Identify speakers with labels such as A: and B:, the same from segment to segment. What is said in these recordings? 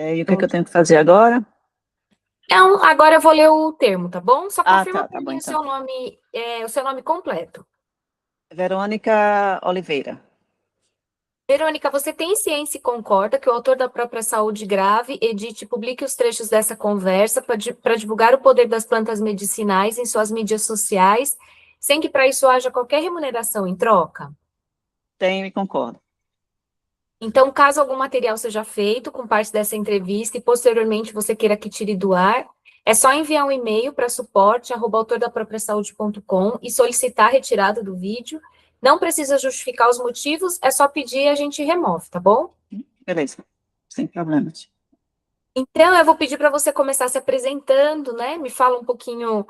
A: E o que é que eu tenho que fazer agora?
B: Agora eu vou ler o termo, tá bom? Só confirma
A: Tá
B: para
A: bom
B: mim
A: então.
B: o seu nome completo.
A: Verônica Oliveira.
B: Verônica, você tem ciência e concorda que o autor da própria saúde grave edite e publique os trechos dessa conversa para divulgar o poder das plantas medicinais em suas mídias sociais, sem que para isso haja qualquer remuneração em troca?
A: Tenho e concordo.
B: Então, caso algum material seja feito com parte dessa entrevista e posteriormente você queira que tire do ar, é só enviar um e-mail para suporte@autordapropriasaude.com e solicitar a retirada do vídeo. Não precisa justificar os motivos, é só pedir e a gente remove, tá bom?
A: Beleza, sem problemas.
B: Então, eu vou pedir para você começar se apresentando, né? Me fala um pouquinho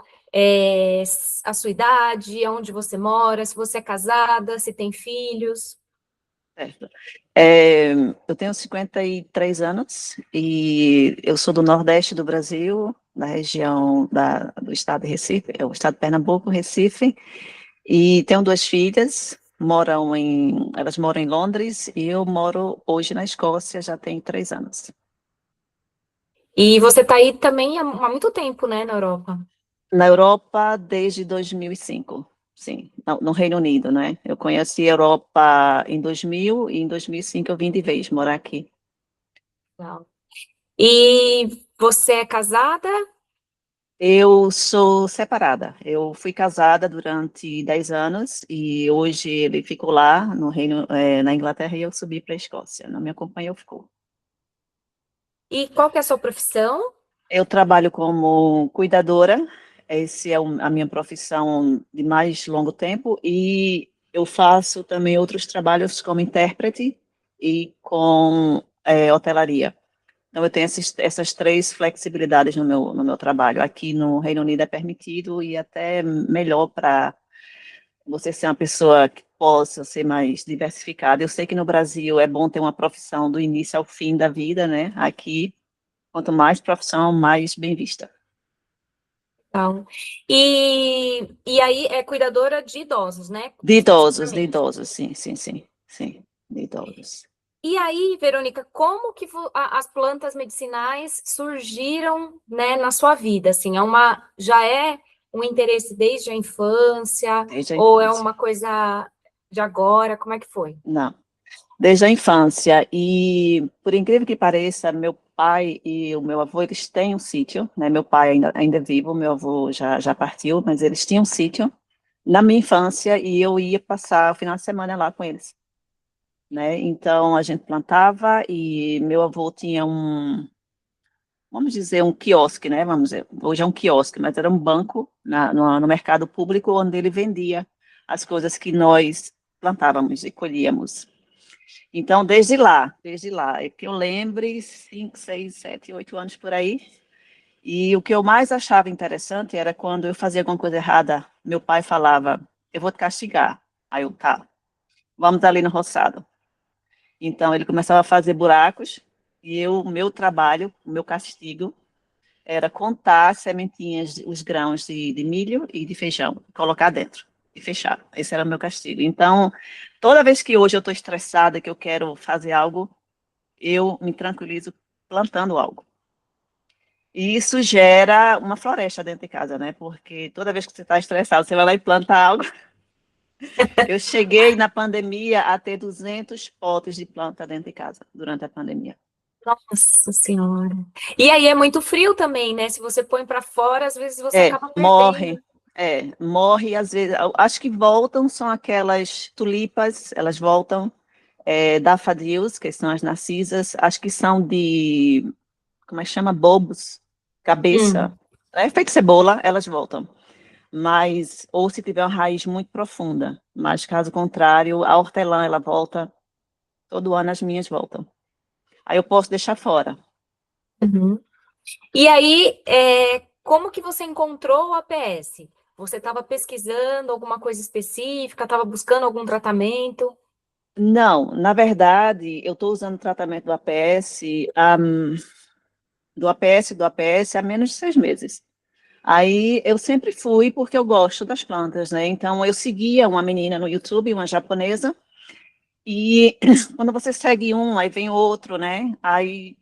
B: a sua idade, onde você mora, se você é casada, se tem filhos.
A: Certo. Eu tenho 53 anos e eu sou do Nordeste do Brasil, da região do estado de Recife, é o estado de Pernambuco, Recife, e tenho duas filhas, elas moram em Londres e eu moro hoje na Escócia, já tem 3 anos.
B: E você está aí também há muito tempo, né, na Europa?
A: Na Europa desde 2005, sim, no Reino Unido, né? Eu conheci a Europa em 2000 e em 2005 eu vim de vez morar aqui.
B: Legal. E você é casada?
A: Eu sou separada. Eu fui casada durante 10 anos e hoje ele ficou lá na Inglaterra e eu subi para a Escócia. Não me acompanhou, ficou.
B: E qual que é a sua profissão?
A: Eu trabalho como cuidadora, essa é a minha profissão de mais longo tempo, e eu faço também outros trabalhos como intérprete e com hotelaria. Então, eu tenho essas três flexibilidades no meu trabalho. Aqui no Reino Unido é permitido e até melhor para você ser uma pessoa que possa ser mais diversificada. Eu sei que no Brasil é bom ter uma profissão do início ao fim da vida, né? Aqui, quanto mais profissão, mais bem vista.
B: Então, e aí é cuidadora de idosos, né?
A: De
B: Especificamente.
A: idosos, sim, sim, sim, sim, de idosos.
B: E aí, Verônica, como que as plantas medicinais surgiram, né, na sua vida? Assim, já é um interesse desde a infância,
A: Desde a
B: ou é
A: infância.
B: uma coisa de agora? Como é que foi?
A: Não, desde a infância. E, por incrível que pareça, meu pai e o meu avô, eles têm um sítio, né? Meu pai ainda é vivo, meu avô já partiu, mas eles tinham um sítio na minha infância e eu ia passar o final de semana lá com eles, né? Então, a gente plantava e meu avô tinha vamos dizer, um quiosque, né? Vamos dizer, hoje é um quiosque, mas era um banco no mercado público onde ele vendia as coisas que nós plantávamos e colhíamos. Então, desde lá, é que eu lembre, 5, 6, 7, 8 anos por aí, e o que eu mais achava interessante era quando eu fazia alguma coisa errada, meu pai falava, eu vou te castigar. Aí eu, tá, vamos ali no roçado. Então, ele começava a fazer buracos, e o meu trabalho, o meu castigo, era contar as sementinhas, os grãos de milho e de feijão, colocar dentro e fechar. Esse era o meu castigo. Então, toda vez que hoje eu estou estressada, que eu quero fazer algo, eu me tranquilizo plantando algo. E isso gera uma floresta dentro de casa, né? Porque toda vez que você está estressado, você vai lá e planta algo. Eu cheguei na pandemia a ter 200 potes de planta dentro de casa, durante a pandemia.
B: Nossa Senhora. E aí é muito frio também, né? Se você põe para fora, às vezes você acaba
A: Morre.
B: perdendo.
A: Morre às vezes. Acho que voltam, são aquelas tulipas, elas voltam, daffodils, que são as narcisas, acho que são como é que chama? Bulbos, cabeça.
B: Hum.
A: É feito cebola, elas voltam. Mas, ou se tiver uma raiz muito profunda. Mas, caso contrário, a hortelã, ela volta, todo ano as minhas voltam. Aí eu posso deixar fora.
B: Uhum. E aí, como que você encontrou o APS? Você estava pesquisando alguma coisa específica, estava buscando algum tratamento?
A: Não, na verdade, eu estou usando o tratamento do APS há menos de 6 meses. Aí eu sempre fui porque eu gosto das plantas, né? Então eu seguia uma menina no YouTube, uma japonesa, e quando você segue um, aí vem outro, né? Aí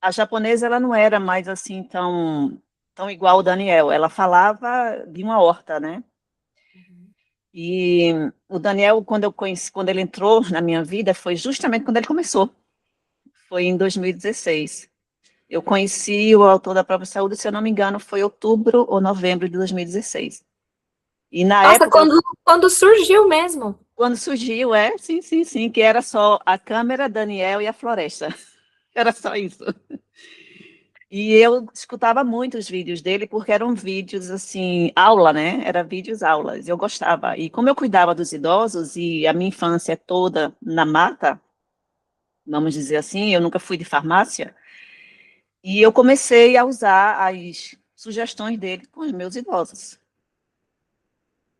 A: a japonesa, ela não era mais assim tão igual o Daniel, ela falava de uma horta, né?
B: Uhum.
A: E o Daniel, quando eu conheci, quando ele entrou na minha vida, foi justamente quando ele começou, foi em 2016. Eu conheci o autor da própria saúde, se eu não me engano, foi outubro ou novembro de 2016. E na
B: Nossa,
A: época,
B: quando surgiu mesmo.
A: quando surgiu, sim, sim, sim, que era só a câmera, Daniel e a floresta. Era só isso. E eu escutava muito os vídeos dele, porque eram vídeos, assim, aula, né? Era vídeos aulas, eu gostava. E como eu cuidava dos idosos, e a minha infância é toda na mata, vamos dizer assim, eu nunca fui de farmácia, e eu comecei a usar as sugestões dele com os meus idosos.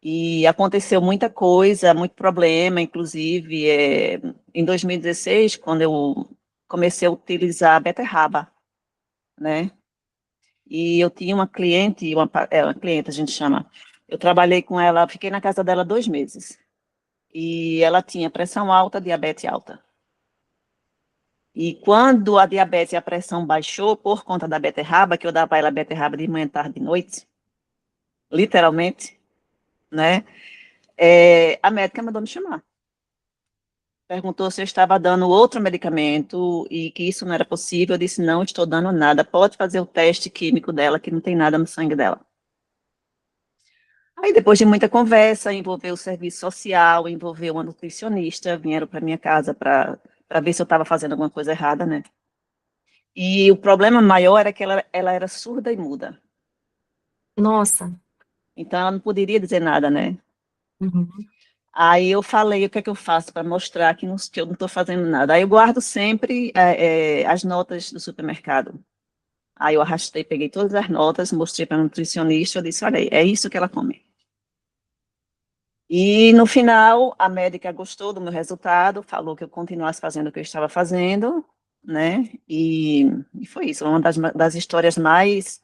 A: E aconteceu muita coisa, muito problema, inclusive, em 2016, quando eu comecei a utilizar a beterraba, né? E eu tinha uma cliente, uma cliente a gente chama, eu trabalhei com ela, fiquei na casa dela 2 meses, e ela tinha pressão alta, diabetes alta. E quando a diabetes e a pressão baixou, por conta da beterraba, que eu dava a ela beterraba de manhã, tarde e noite, literalmente, né, a médica mandou me chamar. Perguntou se eu estava dando outro medicamento e que isso não era possível. Eu disse, não estou dando nada, pode fazer o teste químico dela, que não tem nada no sangue dela. Aí, depois de muita conversa, envolveu o serviço social, envolveu uma nutricionista, vieram para minha casa para ver se eu estava fazendo alguma coisa errada, né? E o problema maior era que ela era surda e muda.
B: Nossa.
A: Então, ela não poderia dizer nada, né?
B: Uhum.
A: Aí eu falei, o que é que eu faço para mostrar que eu não estou fazendo nada? Aí eu guardo sempre as notas do supermercado. Aí eu arrastei, peguei todas as notas, mostrei para a nutricionista, eu disse, olha aí, é isso que ela come. E no final, a médica gostou do meu resultado, falou que eu continuasse fazendo o que eu estava fazendo, né? E foi isso, uma das histórias mais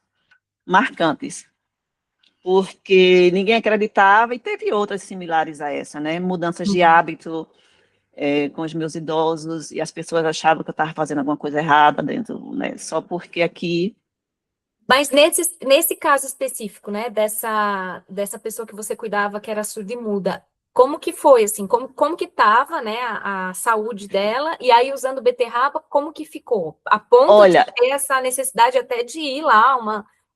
A: marcantes, porque ninguém acreditava e teve outras similares a essa, né? Mudanças de
B: Uhum.
A: hábito com os meus idosos e as pessoas achavam que eu estava fazendo alguma coisa errada dentro, né? Só porque aqui.
B: Mas nesse caso específico, né, dessa pessoa que você cuidava, que era surda e muda, como que foi, assim, como que tava, né, a saúde dela, e aí usando beterraba, como que ficou? A ponto de
A: Olha,
B: ter essa necessidade até de ir lá,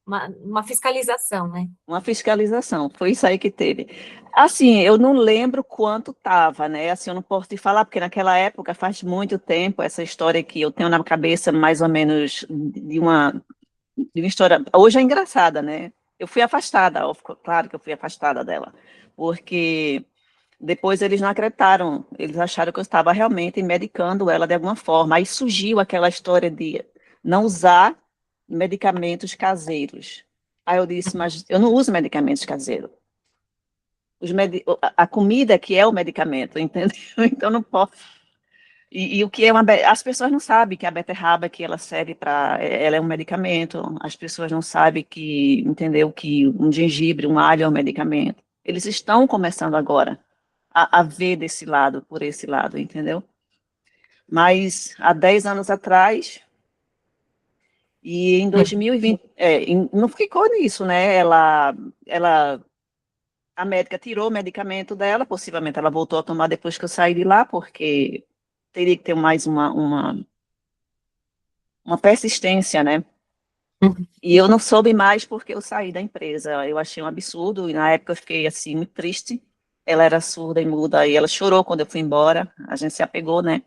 B: uma fiscalização, né?
A: uma fiscalização, foi isso aí que teve. Assim, eu não lembro quanto estava, né? Assim, eu não posso te falar, porque naquela época, faz muito tempo, essa história que eu tenho na cabeça, mais ou menos, de uma história. Hoje é engraçada, né? Eu fui afastada, claro que eu fui afastada dela, porque depois eles não acreditaram, eles acharam que eu estava realmente medicando ela de alguma forma. Aí surgiu aquela história de não usar medicamentos caseiros. Aí eu disse, mas eu não uso medicamentos caseiros. A comida que é o medicamento, entendeu? Então não posso. E o que é as pessoas não sabem que a beterraba que ela serve para, ela é um medicamento. As pessoas não sabem que, entendeu, que um gengibre, um alho é um medicamento. Eles estão começando agora a ver desse lado, por esse lado, entendeu? Mas há 10 anos atrás, e em 2020, não ficou nisso, né? A médica tirou o medicamento dela, possivelmente ela voltou a tomar depois que eu saí de lá, porque teria que ter mais uma persistência, né?
B: Uhum.
A: E eu não soube mais porque eu saí da empresa. Eu achei um absurdo, e na época eu fiquei assim, muito triste. Ela era surda e muda, e ela chorou quando eu fui embora. A gente se apegou, né?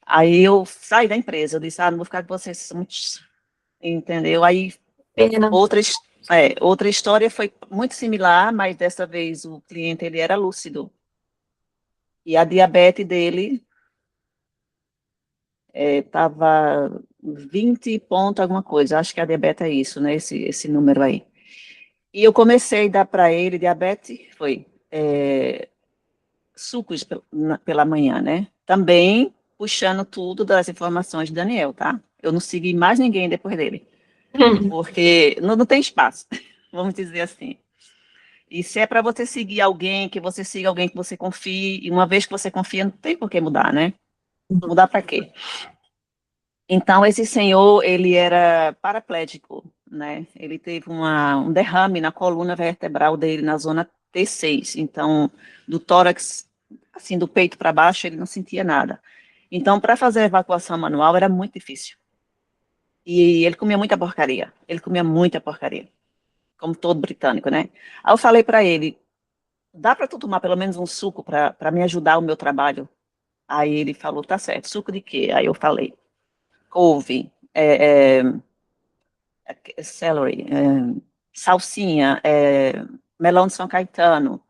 A: Aí eu saí da empresa, eu disse, não vou ficar com vocês, entendeu? Aí
B: Pena.
A: outra, outra história foi muito similar, mas dessa vez o cliente, ele era lúcido, e a diabetes dele estava 20 ponto alguma coisa, acho que a diabetes é isso, né, esse número aí. E eu comecei a dar para ele, diabetes, foi sucos pela manhã, né, também puxando tudo das informações de Daniel, tá? Eu não segui mais ninguém depois dele. Porque não tem espaço, vamos dizer assim. E se é para você seguir alguém, que você siga alguém que você confie, e uma vez que você confia, não tem por que mudar, né? Mudar para quê? Então, esse senhor, ele era paraplégico, né? Ele teve um derrame na coluna vertebral dele, na zona T6. Então, do tórax, assim, do peito para baixo, ele não sentia nada. Então, para fazer a evacuação manual era muito difícil. E ele comia muita porcaria. Ele comia muita porcaria, como todo britânico, né? Aí eu falei para ele, dá para tu tomar pelo menos um suco para me ajudar o meu trabalho? Aí ele falou, tá certo, suco de quê? Aí eu falei, couve, celery, salsinha, melão de São Caetano,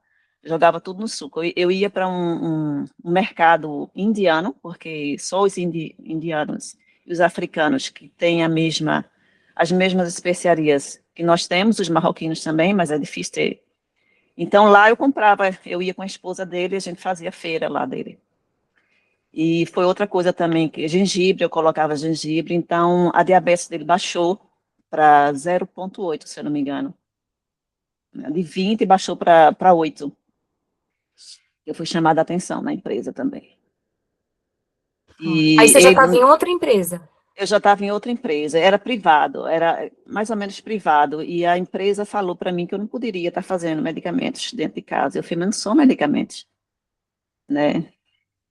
A: jogava tudo no suco. Eu ia para um mercado indiano, porque só os indianos e os africanos que têm as mesmas especiarias que nós temos, os marroquinos também, mas é difícil ter. Então lá eu comprava, eu ia com a esposa dele, a gente fazia feira lá dele. E foi outra coisa também, que gengibre, eu colocava gengibre, então a diabetes dele baixou para 0,8, se eu não me engano. De 20 baixou para 8. Eu fui chamada a atenção na empresa também.
B: Aí
A: E
B: você já estava em outra empresa.
A: eu já estava em outra empresa, era privado, era mais ou menos privado, e a empresa falou para mim que eu não poderia estar fazendo medicamentos dentro de casa. Eu falei, mas não são medicamentos, né?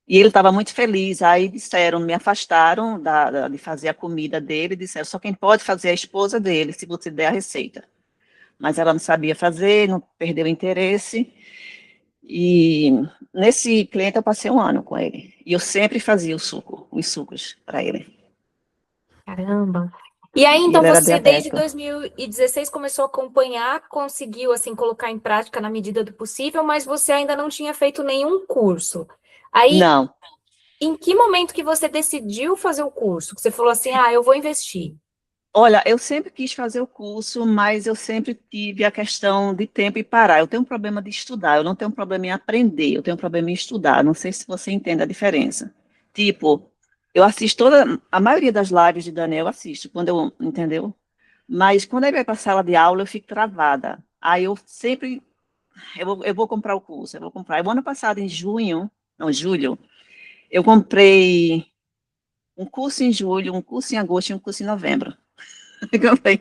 A: E ele estava muito feliz, aí disseram, me afastaram de fazer a comida dele, disseram, só quem pode fazer é a esposa dele, se você der a receita. Mas ela não sabia fazer, não perdeu o interesse, e nesse cliente eu passei um ano com ele, e eu sempre fazia os sucos para ele,
B: Caramba. E aí,
A: e
B: então,
A: ele era
B: você, desde
A: diabético.
B: 2016, começou a acompanhar, conseguiu, assim, colocar em prática na medida do possível, mas você ainda não tinha feito nenhum curso. Aí,
A: Não,
B: em que momento que você decidiu fazer o curso? Que você falou assim, ah, eu vou investir.
A: olha, eu sempre quis fazer o curso, mas eu sempre tive a questão de tempo e parar. Eu tenho um problema de estudar, eu não tenho um problema em aprender, eu tenho um problema em estudar. Não sei se você entende a diferença. Tipo, eu assisto a maioria das lives de Daniel eu assisto, quando eu, entendeu? Mas quando ele vai para a sala de aula, eu fico travada. Aí eu sempre, eu vou comprar o curso, eu vou comprar. O ano passado, em junho, não, julho, eu comprei um curso em julho, um curso em agosto e um curso em novembro. Eu comprei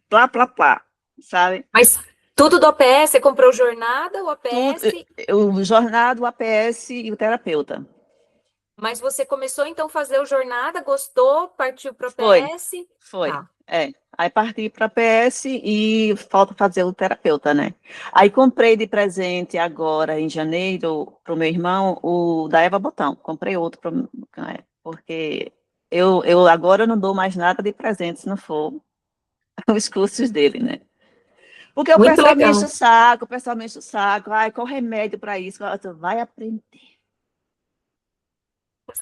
A: plá, plá, plá, sabe?
B: Mas tudo do APS, você comprou jornada, o
A: Tudo,
B: APS,
A: o jornado, o APS e o terapeuta.
B: mas você começou, então, a fazer o jornada, gostou, partiu para o
A: Foi,
B: APS?
A: foi.
B: Tá.
A: Aí parti para PS e falta fazer o terapeuta, né? Aí comprei de presente agora, em janeiro, para o meu irmão, o da Eva Botão. Comprei outro, porque eu agora não dou mais nada de presente se não for os cursos dele, né? Porque o
B: Muito
A: pessoal me enche o
B: legal.
A: saco, o pessoal me enche o saco. Ai, qual remédio para isso? Eu, vai aprender.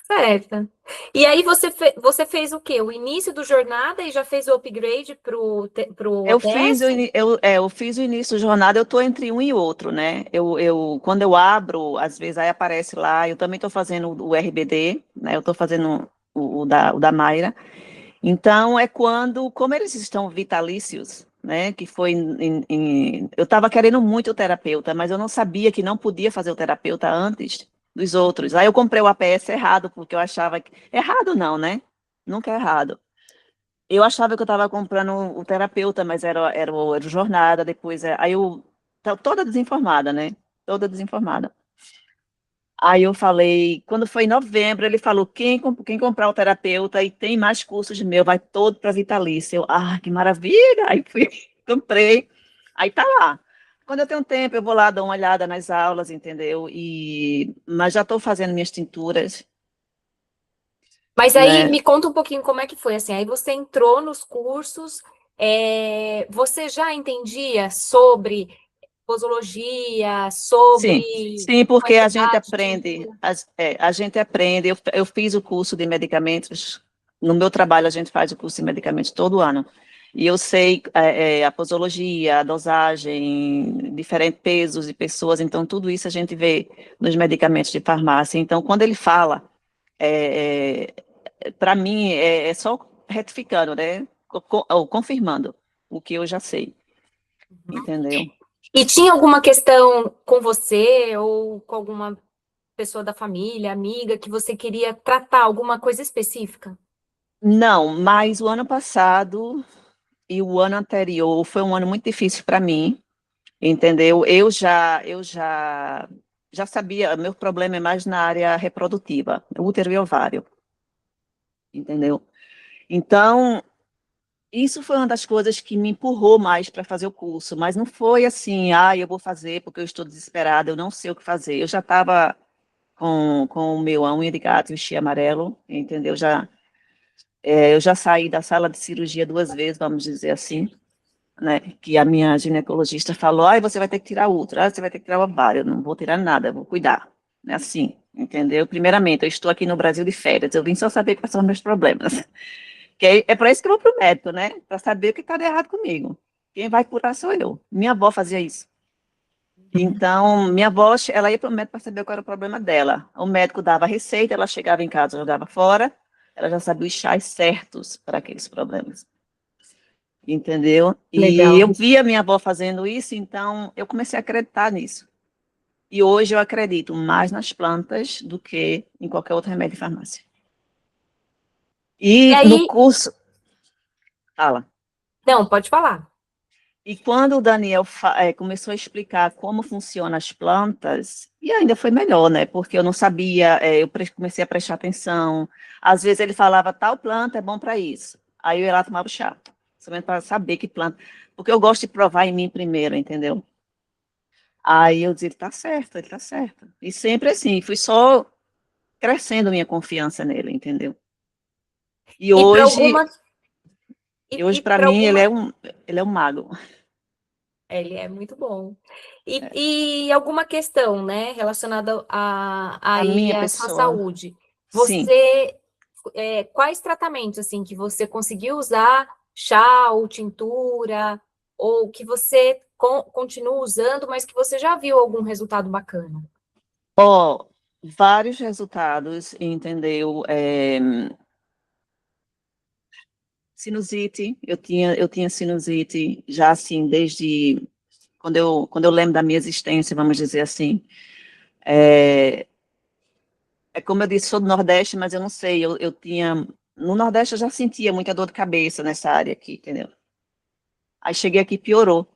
B: Certo. E aí você fez o quê? O início do jornada e já fez o upgrade pro APS?
A: Eu fiz o início da jornada, eu estou entre um e outro, né? Quando eu abro, às vezes aí aparece lá, eu também estou fazendo o RBD, né? Eu estou fazendo o da Mayra. Então, é quando, como eles estão vitalícios, né? Que foi eu estava querendo muito o terapeuta, mas eu não sabia que não podia fazer o terapeuta antes dos outros. Aí eu comprei o APS errado, porque eu achava que. Errado não, né? Nunca é errado. Eu achava que eu estava comprando o terapeuta, mas era o jornada, depois. Aí eu. Toda desinformada, né? Toda desinformada. Aí eu falei, quando foi em novembro, ele falou: quem comprar o terapeuta e tem mais cursos meu, vai todo para Vitalícia. Eu, que maravilha! Aí fui, comprei. Aí tá lá. Quando eu tenho tempo, eu vou lá dar uma olhada nas aulas, entendeu? Mas já estou fazendo minhas tinturas,
B: Mas aí
A: né?
B: me conta um pouquinho como é que foi assim. Aí você entrou nos cursos, você já entendia sobre posologia,
A: Sim,
B: sobre
A: sim, porque a gente
B: quantidade de
A: aprende,
B: tintura?
A: a gente aprende. Eu fiz o curso de medicamentos, no meu trabalho a gente faz o curso de medicamentos todo ano, e eu sei a posologia, a dosagem, diferentes pesos de pessoas, então tudo isso a gente vê nos medicamentos de farmácia. Então, quando ele fala, para mim, é só retificando, né, ou confirmando o que eu já sei, entendeu?
B: E tinha alguma questão com você ou com alguma pessoa da família, amiga, que você queria tratar alguma coisa específica?
A: Não, mas o ano passado e o ano anterior foi um ano muito difícil para mim, entendeu? Já sabia, meu problema é mais na área reprodutiva, útero e ovário, entendeu? Então, isso foi uma das coisas que me empurrou mais para fazer o curso, mas não foi assim, eu vou fazer porque eu estou desesperada, eu não sei o que fazer. Eu já estava com o meu a unha de gato e o chia amarelo, entendeu? Eu já saí da sala de cirurgia 2 vezes, vamos dizer assim, né? Que a minha ginecologista falou, você vai ter que tirar útero, você vai ter que tirar o ovário, eu não vou tirar nada, eu vou cuidar. É assim, entendeu? Primeiramente, eu estou aqui no Brasil de férias, eu vim só saber quais são os meus problemas. Que é para isso que eu vou para o médico, né? Para saber o que está de errado comigo. Quem vai curar sou eu. Minha avó fazia isso. Então, minha avó, ela ia para o médico para saber qual era o problema dela. O médico dava a receita, ela chegava em casa, jogava fora, ela já sabia os chás certos para aqueles problemas. Entendeu? E
B: Legal.
A: eu via minha avó fazendo isso, então eu comecei a acreditar nisso. E hoje eu acredito mais nas plantas do que em qualquer outro remédio de farmácia.
B: E
A: E no
B: aí,
A: curso, fala.
B: não, pode falar.
A: E quando o Daniel começou a explicar como funcionam as plantas, e ainda foi melhor, né? Porque eu não sabia, comecei a prestar atenção. Às vezes ele falava, tal planta é bom para isso. Aí eu ia lá tomar o chá, somente para saber que planta. Porque eu gosto de provar em mim primeiro, entendeu? Aí eu dizia, ele tá certo, ele tá certo. E sempre assim, fui só crescendo minha confiança nele, entendeu? E
B: E para
A: hoje,
B: algumas e
A: para
B: para
A: mim,
B: alguma
A: ele é um mago.
B: ele é muito bom. E alguma questão, né, relacionada
A: A minha
B: à sua
A: pessoa,
B: saúde.
A: sim.
B: Você, quais tratamentos, assim, que você conseguiu usar, chá ou tintura, ou que você continua usando, mas que você já viu algum resultado bacana?
A: Ó, vários resultados, entendeu? Sinusite, eu tinha sinusite já assim, desde quando eu lembro da minha existência, vamos dizer assim. É, como eu disse, sou do Nordeste, mas eu não sei, eu tinha, no Nordeste eu já sentia muita dor de cabeça nessa área aqui, entendeu? Aí cheguei aqui e piorou.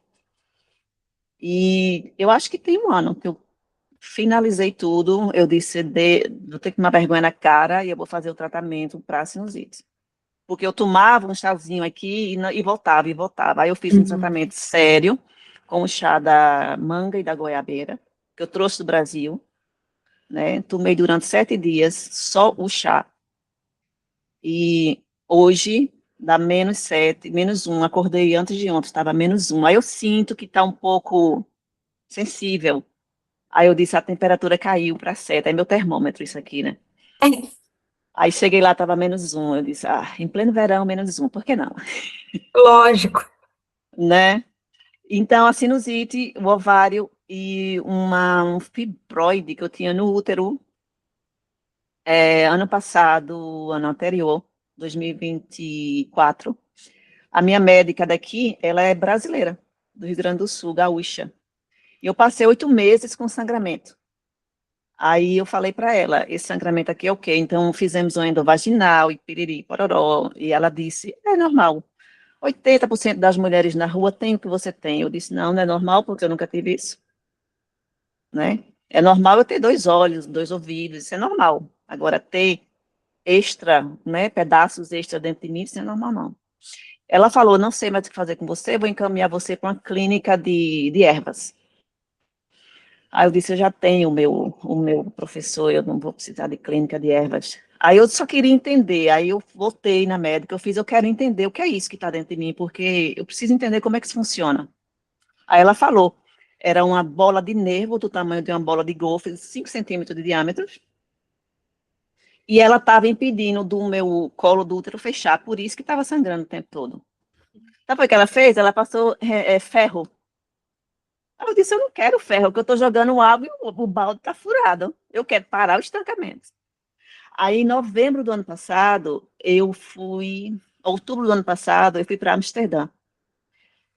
A: E eu acho que tem um ano que eu finalizei tudo, eu disse, vou ter que tomar vergonha na cara e eu vou fazer o tratamento para sinusite. Porque eu tomava um chazinho aqui e voltava, e voltava. Aí eu fiz um
B: Uhum.
A: tratamento sério com o chá da manga e da goiabeira, que eu trouxe do Brasil, né? Tomei durante 7 dias só o chá. E hoje dá -7, -1. Acordei antes de ontem, estava -1. Aí eu sinto que está um pouco sensível. Aí eu disse, a temperatura caiu para 7. É meu termômetro isso aqui, né? Aí cheguei lá, estava -1. Eu disse, em pleno verão, -1, por que não?
B: Lógico.
A: Né? Então, a sinusite, o ovário e um fibroide que eu tinha no útero, ano passado, ano anterior, 2024, a minha médica daqui, ela é brasileira, do Rio Grande do Sul, gaúcha. E eu passei 8 meses com sangramento. Aí eu falei para ela, esse sangramento aqui é o quê? Então fizemos um endovaginal e piriri, pororó, e ela disse, é normal. 80% das mulheres na rua têm o que você tem. Eu disse, não, não é normal, porque eu nunca tive isso, né? É normal eu ter 2 olhos, 2 ouvidos, isso é normal. Agora, ter extra, né, pedaços extra dentro de mim, isso não é normal, não. Ela falou, não sei mais o que fazer com você, vou encaminhar você para uma clínica de ervas. Aí eu disse, eu já tenho o meu professor, eu não vou precisar de clínica de ervas. Aí eu só queria entender, aí eu voltei na médica, eu quero entender o que é isso que está dentro de mim, porque eu preciso entender como é que isso funciona. Aí ela falou, era uma bola de nervo do tamanho de uma bola de golfe, 5 centímetros de diâmetro, e ela estava impedindo do meu colo do útero fechar, por isso que estava sangrando o tempo todo. Sabe o que ela fez? Ela passou ferro. Aí eu disse, eu não quero ferro, que eu estou jogando água e o balde está furado. Eu quero parar o estancamento. Aí, em novembro do ano passado, outubro do ano passado, eu fui para Amsterdã.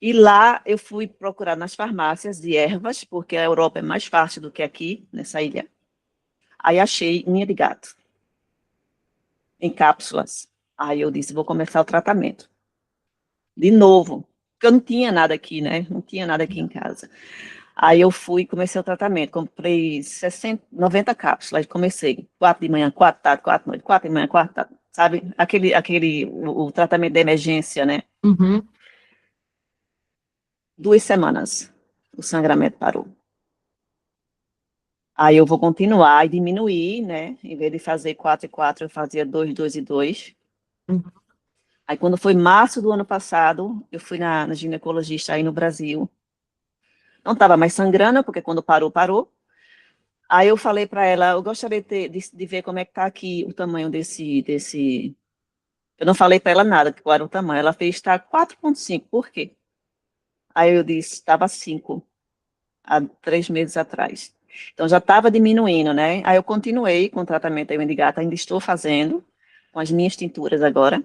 A: E lá eu fui procurar nas farmácias de ervas, porque a Europa é mais fácil do que aqui, nessa ilha. Aí achei unha de gato, em cápsulas. Aí eu disse, vou começar o tratamento. De novo, porque eu não tinha nada aqui, né? Não tinha nada aqui em casa. Aí eu fui e comecei o tratamento. Comprei 60, 90 cápsulas. Comecei 4 de manhã, 4 de tarde, 4 de noite, 4 de manhã, 4 de tarde. Sabe? O tratamento de emergência, né?
B: Uhum.
A: 2 semanas. O sangramento parou. Aí eu vou continuar e diminuir, né? Em vez de fazer 4 e 4, eu fazia 2, 2 e 2.
B: Uhum.
A: Aí quando foi março do ano passado, eu fui na ginecologista aí no Brasil. Não estava mais sangrando, porque quando parou, parou. Aí eu falei para ela, eu gostaria de ver como é que está aqui o tamanho desse. Eu não falei para ela nada, qual era o tamanho. Ela fez, está 4,5. Por quê? Aí eu disse, estava 5, há 3 meses atrás. Então já estava diminuindo, né? Aí eu continuei com o tratamento da Mendigata, ainda estou fazendo, com as minhas tinturas agora.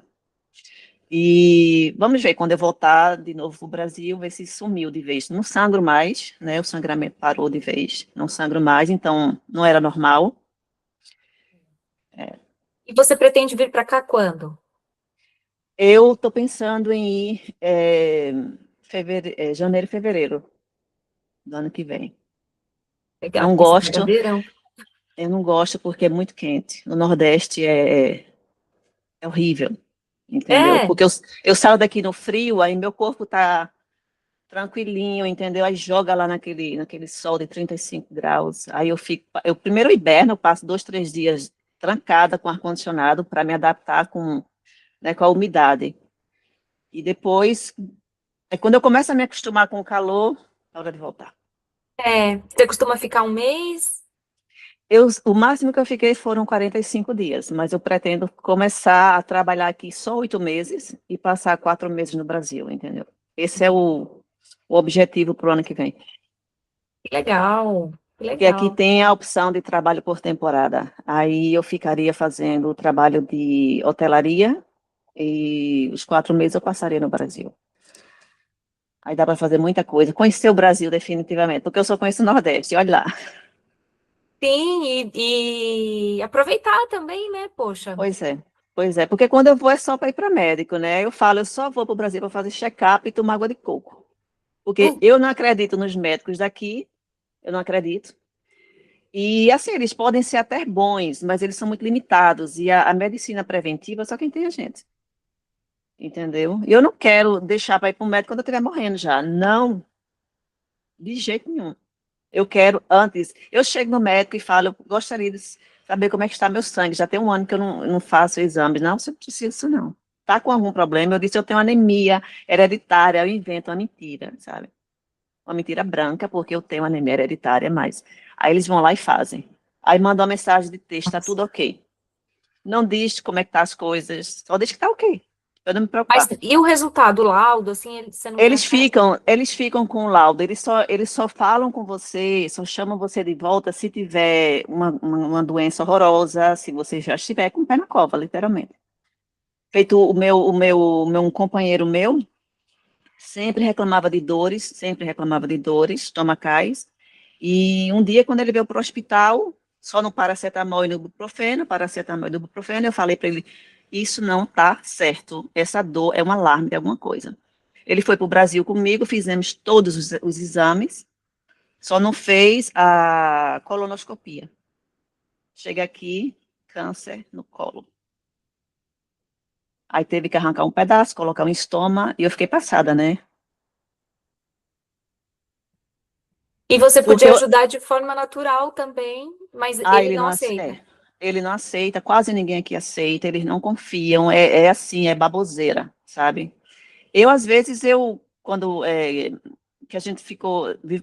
A: E vamos ver, quando eu voltar de novo para o Brasil, ver se sumiu de vez. Não sangro mais, né? O sangramento parou de vez, não sangro mais, então não era normal.
B: E você pretende vir para cá quando?
A: Eu estou pensando em ir janeiro e fevereiro do ano que vem.
B: Legal,
A: Não
B: porque você pega
A: gosto,
B: verão.
A: eu não gosto porque é muito quente. O Nordeste é horrível, entendeu?
B: É,
A: Porque eu saio daqui no frio, aí meu corpo está tranquilinho, entendeu? Aí joga lá naquele sol de 35 graus. Aí eu primeiro hiberno, eu passo 2, 3 dias trancada com ar-condicionado para me adaptar né, com a umidade. E depois, quando eu começo a me acostumar com o calor, é hora de voltar.
B: você costuma ficar um mês?
A: O máximo que eu fiquei foram 45 dias, mas eu pretendo começar a trabalhar aqui só 8 meses e passar 4 meses no Brasil, entendeu? Esse é o objetivo para o ano que vem.
B: Que legal, que
A: Porque aqui
B: legal.
A: tem a opção de trabalho por temporada. Aí eu ficaria fazendo o trabalho de hotelaria e os 4 meses eu passaria no Brasil. Aí dá para fazer muita coisa. Conhecer o Brasil definitivamente, porque eu só conheço o Nordeste, olha lá.
B: Sim, e aproveitar também, né? Poxa.
A: Pois é, pois é. Porque quando eu vou é só para ir para médico, né? Eu falo, eu só vou para o Brasil para fazer check-up e tomar água de coco. Porque eu não acredito nos médicos daqui, eu não acredito. E assim, eles podem ser até bons, mas eles são muito limitados. E a medicina preventiva só quem tem a gente. Entendeu? E eu não quero deixar para ir para o médico quando eu estiver morrendo já. Não, de jeito nenhum. Eu quero antes. Eu chego no médico e falo, eu gostaria de saber como é que está meu sangue. Já tem um ano que eu não faço exames. Não, você não precisa disso, não. Tá com algum problema? Eu disse, eu tenho anemia hereditária. Eu invento uma mentira, sabe? Uma mentira branca, porque eu tenho anemia hereditária, mas. Aí eles vão lá e fazem. Aí mandam uma mensagem de texto, tá tudo ok. Não diz como é que tá as coisas, só diz que tá ok. Eu não me
B: Mas
A: preocupar.
B: e o resultado, o laudo, assim, você não
A: Eles
B: consegue?
A: ficam, eles ficam com o laudo, eles só falam com você, só chamam você de volta se tiver uma doença horrorosa, se você já estiver com o pé na cova, literalmente. Feito um companheiro meu, sempre reclamava de dores estomacais, e um dia, quando ele veio para o hospital, só no paracetamol e no ibuprofeno, eu falei para ele, isso não está certo, essa dor é um alarme de alguma coisa. Ele foi para o Brasil comigo, fizemos todos os exames, só não fez a colonoscopia. Chega aqui, câncer no colo. Aí teve que arrancar um pedaço, colocar um estoma, e eu fiquei passada, né?
B: E você
A: Porque
B: podia ajudar de forma natural também, mas ele
A: ele
B: não
A: não,
B: aceita.
A: ele não aceita, quase ninguém aqui aceita, eles não confiam, é assim, é baboseira, sabe? Eu, às vezes, quando que a gente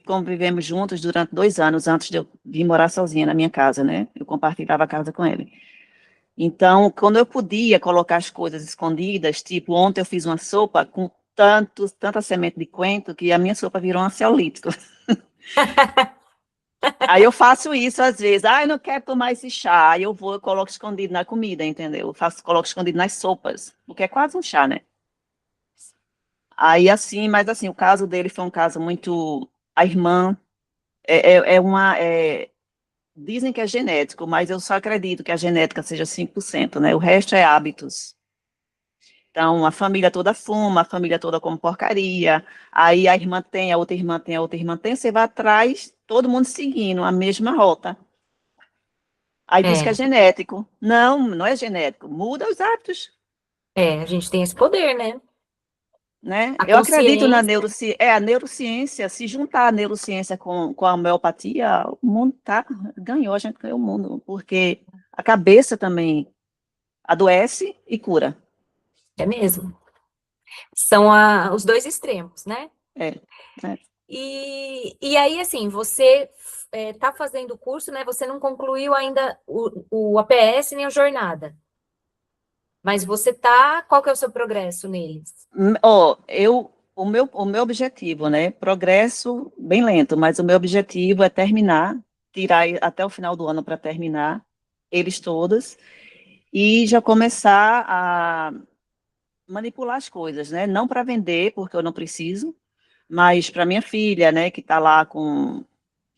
A: convivemos juntos durante 2 anos antes de eu vir morar sozinha na minha casa, né? Eu compartilhava a casa com ele. Então, quando eu podia colocar as coisas escondidas, tipo, ontem eu fiz uma sopa com tanta semente de coentro que a minha sopa virou um ansiolítico. Aí eu faço isso às vezes. Ah, eu não quero tomar esse chá. Aí eu coloco escondido na comida, entendeu? Coloco escondido nas sopas, porque é quase um chá, né? Aí assim, mas assim, o caso dele foi um caso muito. A irmã dizem que é genético, mas eu só acredito que a genética seja 5%, né? O resto é hábitos. Então, a família toda fuma, a família toda come porcaria, aí a irmã tem, a outra irmã tem, a outra irmã tem, você vai atrás, todo mundo seguindo a mesma rota. Aí diz que é
B: É,
A: genético. Não, não é genético, muda os hábitos,
B: a gente tem esse poder, né?
A: né?
B: A
A: Eu acredito na
B: consciência,
A: neurociência, a neurociência, se juntar a neurociência com a homeopatia, o mundo ganhou, a gente ganhou o mundo, porque a cabeça também adoece e cura.
B: é mesmo. São os dois extremos, né?
A: É, né?
B: E aí, assim, você está fazendo o curso, né? Você não concluiu ainda o APS nem a jornada. Mas você tá. Qual que é o seu progresso neles?
A: Ó, o meu objetivo, né? Progresso bem lento, mas o meu objetivo é terminar, tirar até o final do ano para terminar eles todos e já começar a manipular as coisas, né? Não para vender, porque eu não preciso, mas para minha filha, né, que está lá com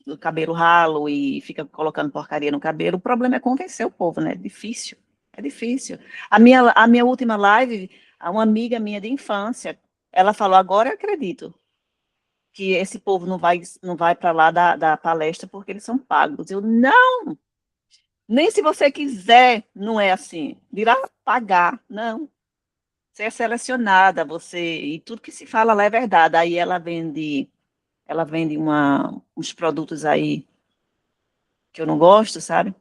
A: o cabelo ralo e fica colocando porcaria no cabelo, o problema é convencer o povo, né? Difícil, é difícil. A minha última live, uma amiga minha de infância, ela falou, agora eu acredito que esse povo não vai para lá da palestra porque eles são pagos. Eu, não, nem se você quiser, não é assim. Dirá pagar, não. Você é selecionada, e tudo que se fala lá é verdade. Aí ela vende uns produtos aí que eu não gosto, sabe?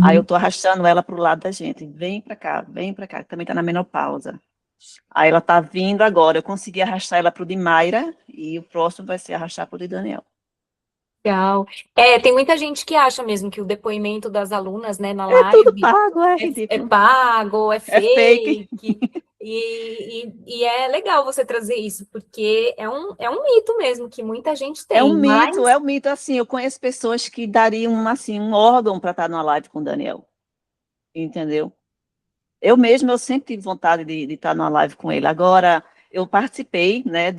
A: Aí eu
B: Uhum.
A: tô arrastando ela pro lado da gente. Vem pra cá, que também tá na menopausa. Aí ela tá vindo agora. Eu consegui arrastar ela pro de Mayra e o próximo vai ser arrastar pro de Daniel.
B: Legal. Tem muita gente que acha mesmo que o depoimento das alunas, né, na
A: É tudo
B: live
A: pago, é
B: é
A: ridículo.
B: pago, é
A: É fake.
B: fake. E é legal você trazer isso, porque é um mito mesmo que muita gente tem,
A: É
B: mas
A: um mito, assim, eu conheço pessoas que dariam, assim, um órgão para estar numa live com o Daniel, entendeu? Eu sempre tive vontade de estar numa live com ele. Agora, eu participei, né,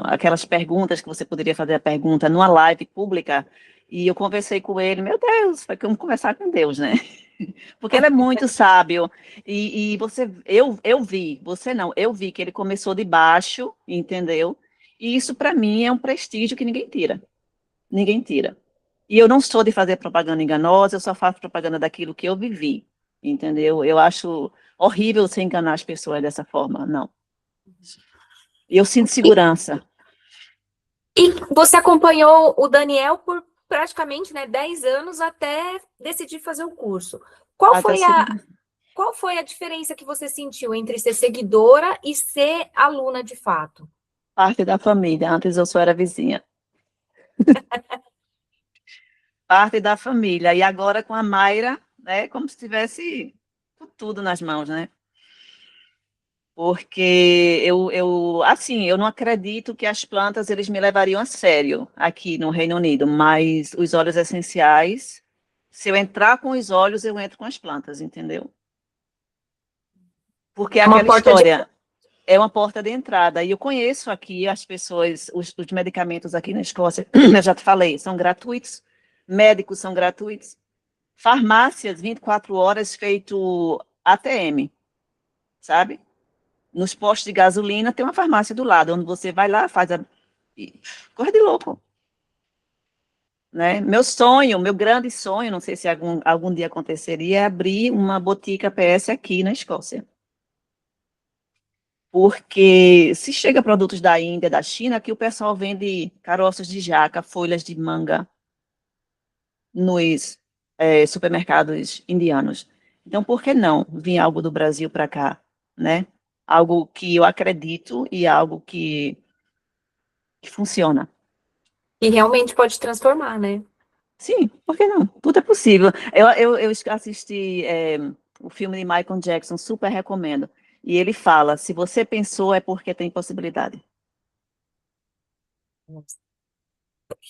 A: aquelas perguntas que você poderia fazer a pergunta numa live pública, e eu conversei com ele, meu Deus, foi como conversar com Deus, né? Porque ele é muito sábio, e eu vi, você não, eu vi que ele começou de baixo, entendeu? E isso, para mim, é um prestígio que ninguém tira. Ninguém tira. E eu não sou de fazer propaganda enganosa, eu só faço propaganda daquilo que eu vivi, entendeu? Eu acho horrível você enganar as pessoas dessa forma, não. E eu sinto
B: e,
A: segurança.
B: e você acompanhou o Daniel por praticamente, né, 10 anos até decidir fazer o curso. Qual
A: Até
B: foi
A: ser
B: qual foi a diferença que você sentiu entre ser seguidora e ser aluna de fato?
A: parte da família. Antes eu só era vizinha. Parte da família. E agora com a Mayra, né, como se tivesse tudo nas mãos, né? Porque assim, eu não acredito que as plantas eles me levariam a sério aqui no Reino Unido, mas os óleos essenciais, se eu entrar com os óleos, eu entro com as plantas, entendeu? Porque é
B: É uma
A: aquela
B: porta de.
A: história, é uma porta de entrada. E eu conheço aqui as pessoas, os medicamentos aqui na Escócia, eu já te falei, são gratuitos, médicos são gratuitos, farmácias 24 horas feito ATM, sabe? Nos postos de gasolina tem uma farmácia do lado, onde você vai lá, faz a. Coisa de louco, né? Meu sonho, meu grande sonho, não sei se algum dia aconteceria, é abrir uma botica PS aqui na Escócia. Porque se chega produtos da Índia, da China, aqui o pessoal vende caroços de jaca, folhas de manga nos supermercados indianos. Então, por que não vir algo do Brasil para cá, né? Algo que eu acredito e algo que funciona.
B: E realmente pode transformar, né?
A: Sim, por que não? Tudo é possível. Eu assisti o filme de Michael Jackson, super recomendo. E ele fala: se você pensou, é porque tem possibilidade.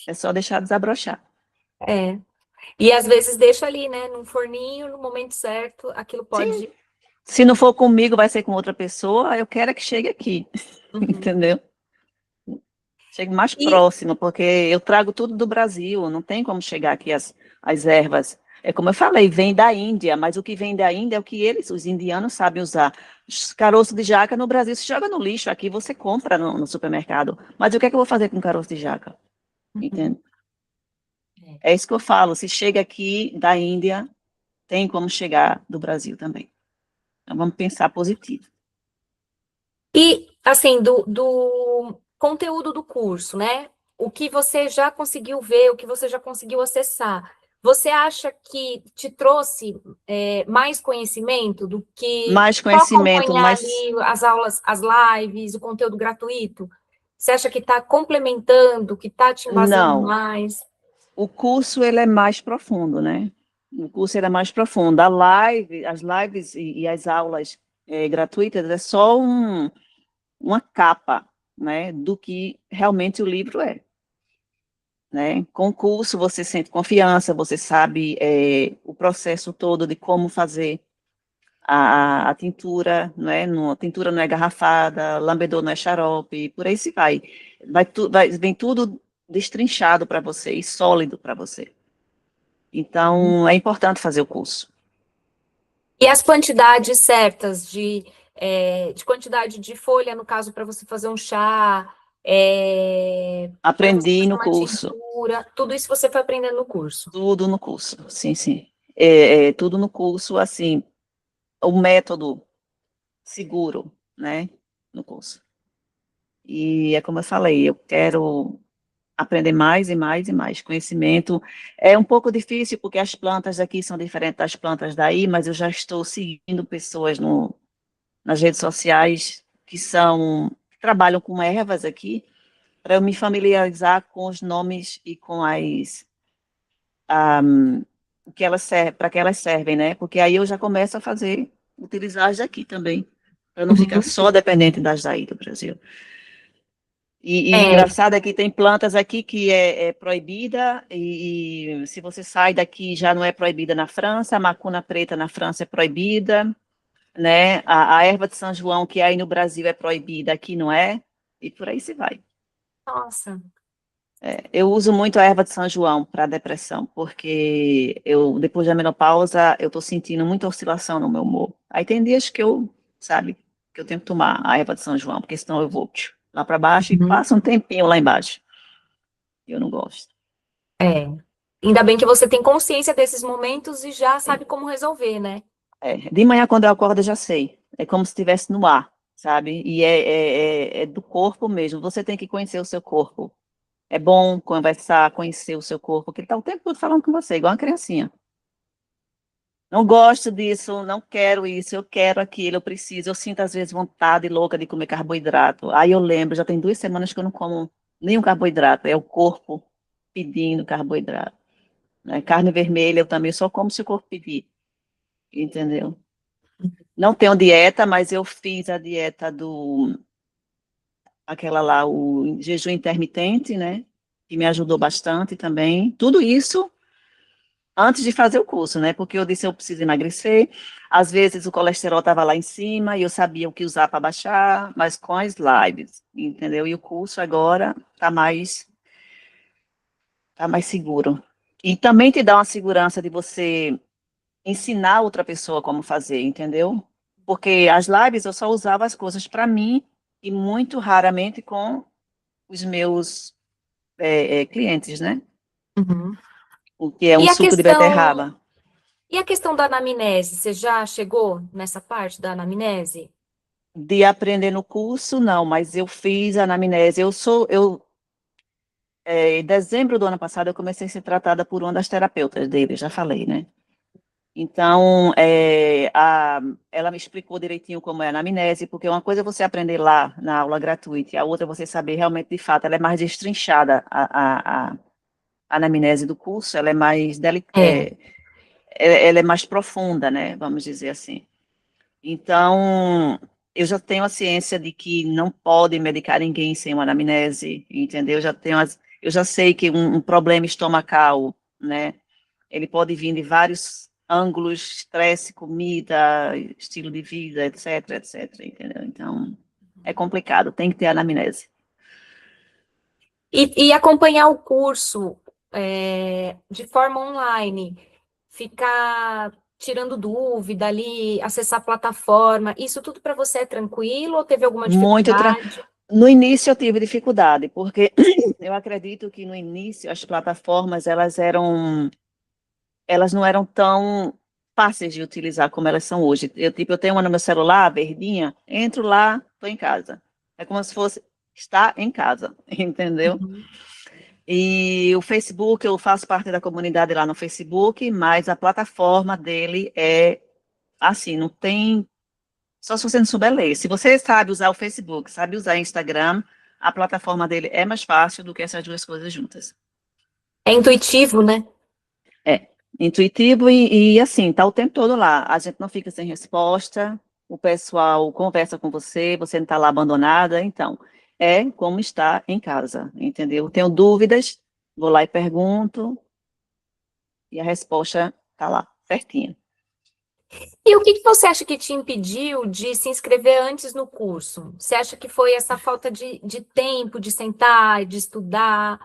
A: É só deixar desabrochar.
B: É. E às vezes deixa ali, né, num forninho, no momento certo, aquilo
A: Sim,
B: pode.
A: se não for comigo, vai ser com outra pessoa. Eu quero é que chegue aqui,
B: Uhum.
A: entendeu? Chegue mais
B: E
A: próximo, porque eu trago tudo do Brasil. Não tem como chegar aqui as ervas. É como eu falei, vem da Índia, mas o que vem da Índia é o que eles, os indianos, sabem usar. Caroço de jaca no Brasil se joga no lixo, aqui você compra no supermercado. Mas o que é que eu vou fazer com caroço de jaca?
B: Uhum.
A: Entende?
B: É.
A: É isso que eu falo, se chega aqui da Índia, tem como chegar do Brasil também. Então vamos pensar positivo.
B: E, assim, do conteúdo do curso, né? O que você já conseguiu ver, o que você já conseguiu acessar, você acha que te trouxe mais conhecimento do que
A: Mais
B: só
A: conhecimento,
B: acompanhar
A: mais...
B: ali as aulas, as lives, o conteúdo gratuito? Você acha que está complementando, que está te embasando
A: Não,
B: mais?
A: o curso ele é mais profundo, né? O curso ele é mais profundo. A live, as lives e as aulas gratuitas é só uma capa, né, do que realmente o livro é, né? Com o curso você sente confiança, você sabe o processo todo de como fazer a tintura, não é? A tintura não é garrafada, lambedor não é xarope, por aí se vai. Vem tudo destrinchado para você e sólido para você. Então, é importante fazer o curso.
B: E as quantidades certas de quantidade de folha, no caso, para você fazer um chá, para você
A: Aprendi
B: fazer
A: no
B: uma
A: curso,
B: tintura, tudo isso você foi aprendendo no curso.
A: tudo no curso, sim, sim. Tudo no curso, assim, o método seguro, né, no curso. E é como eu falei, eu quero aprender mais e mais e mais. Conhecimento é um pouco difícil, porque as plantas aqui são diferentes das plantas daí, mas eu já estou seguindo pessoas nas redes sociais que trabalham com ervas aqui, para eu me familiarizar com os nomes e com o que elas servem, para que elas servem, né? Porque aí eu já começo a utilizar as daqui também, para não ficar
B: Uhum.
A: só dependente das daí do Brasil. E o
B: É,
A: engraçado é que tem plantas aqui que é proibida, e se você sai daqui já não é proibida na França, a macuna preta na França é proibida, né? A erva de São João, que aí no Brasil é proibida, aqui não é, e por aí se vai.
B: nossa.
A: Eu uso muito a erva de São João para depressão, porque depois da menopausa, eu estou sentindo muita oscilação no meu humor. Aí tem dias que sabe, que eu tenho que tomar a erva de São João, porque senão eu vou lá para baixo e
B: Uhum.
A: passo um tempinho lá embaixo. Eu não gosto.
B: É. Ainda bem que você tem consciência desses momentos e já sabe como resolver, né?
A: De manhã, quando eu acordo, eu já sei. É como se estivesse no ar, sabe? E é do corpo mesmo. Você tem que conhecer o seu corpo. É bom conversar, conhecer o seu corpo, porque ele está o tempo todo falando com você, igual uma criancinha. Não gosto disso, não quero isso, eu quero aquilo, eu preciso. Eu sinto, às vezes, vontade louca de comer carboidrato. Aí eu lembro, já tem 2 semanas que eu não como nenhum carboidrato. É o corpo pedindo carboidrato, né? Carne vermelha eu também só como se o corpo pedir, entendeu? Não tenho dieta, mas eu fiz a dieta aquela lá, o jejum intermitente, né? Que me ajudou bastante também. Tudo isso antes de fazer o curso, né? Porque eu disse eu preciso emagrecer. Às vezes o colesterol estava lá em cima e eu sabia o que usar para baixar, mas com as lives, entendeu? E o curso agora tá mais seguro. E também te dá uma segurança de você ensinar outra pessoa como fazer, entendeu? Porque as lives eu só usava as coisas para mim e muito raramente com os meus clientes, né?
B: Uhum.
A: O que é um
B: E a
A: suco de
B: questão,
A: beterraba.
B: e a questão da anamnese, você já chegou nessa parte da anamnese?
A: De aprender no curso, não, mas eu fiz a anamnese. Em dezembro do ano passado, eu comecei a ser tratada por uma das terapeutas dele, já falei, né? Então, ela me explicou direitinho como é a anamnese, porque uma coisa é você aprender lá na aula gratuita, e a outra é você saber realmente, de fato, ela é mais destrinchada, a anamnese do curso, ela é mais
B: É.
A: ela é mais profunda, né? Vamos dizer assim. Então, eu já tenho a ciência de que não pode medicar ninguém sem uma anamnese, entendeu? Eu já sei que um problema estomacal, né? Ele pode vir de vários ângulos, estresse, comida, estilo de vida, etc, etc, entendeu? Então, é complicado, tem que ter anamnese.
B: E acompanhar o curso de forma online. ficar tirando dúvida ali, acessar a plataforma, isso tudo para você é tranquilo ou teve alguma
A: Muito
B: dificuldade?
A: No início eu tive dificuldade, porque eu acredito que no início as plataformas elas não eram tão fáceis de utilizar como elas são hoje. Eu tenho uma no meu celular, verdinha, entro lá, estou em casa. É como se fosse estar em casa, entendeu?
B: Uhum.
A: E o Facebook, eu faço parte da comunidade lá no Facebook, mas a plataforma dele é assim, não tem. Só se você não souber ler. Se você sabe usar o Facebook, sabe usar o Instagram, a plataforma dele é mais fácil do que essas duas coisas juntas.
B: É intuitivo, né?
A: É intuitivo assim, tá o tempo todo lá. A gente não fica sem resposta, o pessoal conversa com você, você não está lá abandonada. Então, é como estar em casa, entendeu? Tenho dúvidas, vou lá e pergunto, e a resposta está lá, certinha.
B: E o que que você acha que te impediu de se inscrever antes no curso? Você acha que foi essa falta de tempo, de sentar, de estudar?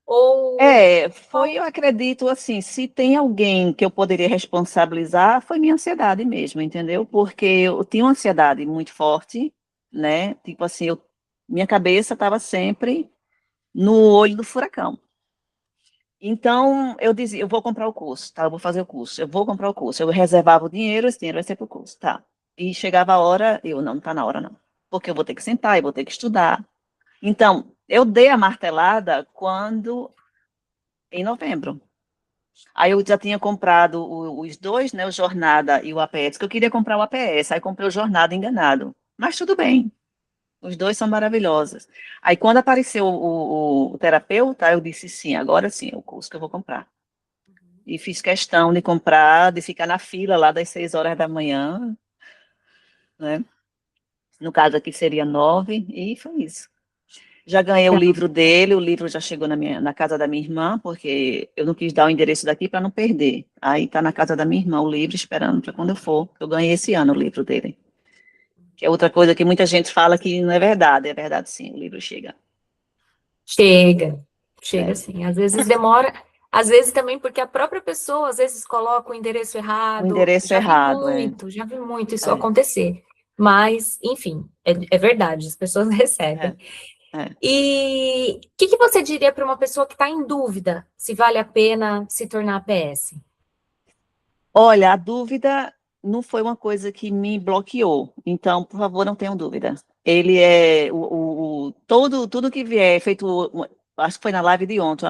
B: Ou
A: Foi, eu acredito, assim, se tem alguém que eu poderia responsabilizar, foi minha ansiedade mesmo, entendeu? Porque eu tinha uma ansiedade muito forte, né? Tipo assim, minha cabeça estava sempre no olho do furacão. Então, eu dizia, eu vou comprar o curso, tá? Eu vou fazer o curso, eu vou comprar o curso. Eu reservava o dinheiro, esse dinheiro vai ser para o curso, tá? E chegava a hora, não tá na hora não, porque eu vou ter que sentar, eu vou ter que estudar. Então, eu dei a martelada em novembro. Aí eu já tinha comprado os dois, né, o Jornada e o APS, que eu queria comprar o APS, aí comprei o Jornada enganado. Mas tudo bem, os dois são maravilhosos. Aí quando apareceu o terapeuta, eu disse sim, agora sim, é o curso que eu vou comprar. E fiz questão de comprar, de ficar na fila lá das 6 horas da manhã, né? No caso aqui seria 9, e foi isso. Já ganhei o livro dele, o livro já chegou na casa da minha irmã, porque eu não quis dar o endereço daqui para não perder. Aí está na casa da minha irmã o livro, esperando para quando eu for. Eu ganhei esse ano o livro dele. Que é outra coisa que muita gente fala que não é verdade sim, o livro chega.
B: chega, chega
A: É,
B: sim. Às vezes demora, às vezes também porque a própria pessoa às vezes coloca o endereço
A: o
B: errado.
A: endereço errado,
B: Já vi muito isso
A: é,
B: acontecer. Mas, enfim, é verdade, as pessoas recebem.
A: é, é.
B: E o que que você diria para uma pessoa que está em dúvida se vale a pena se tornar APS?
A: Olha, a dúvida não foi uma coisa que me bloqueou, então, por favor, não tenham dúvida. Ele é tudo que vier feito, acho que foi na live de ontem,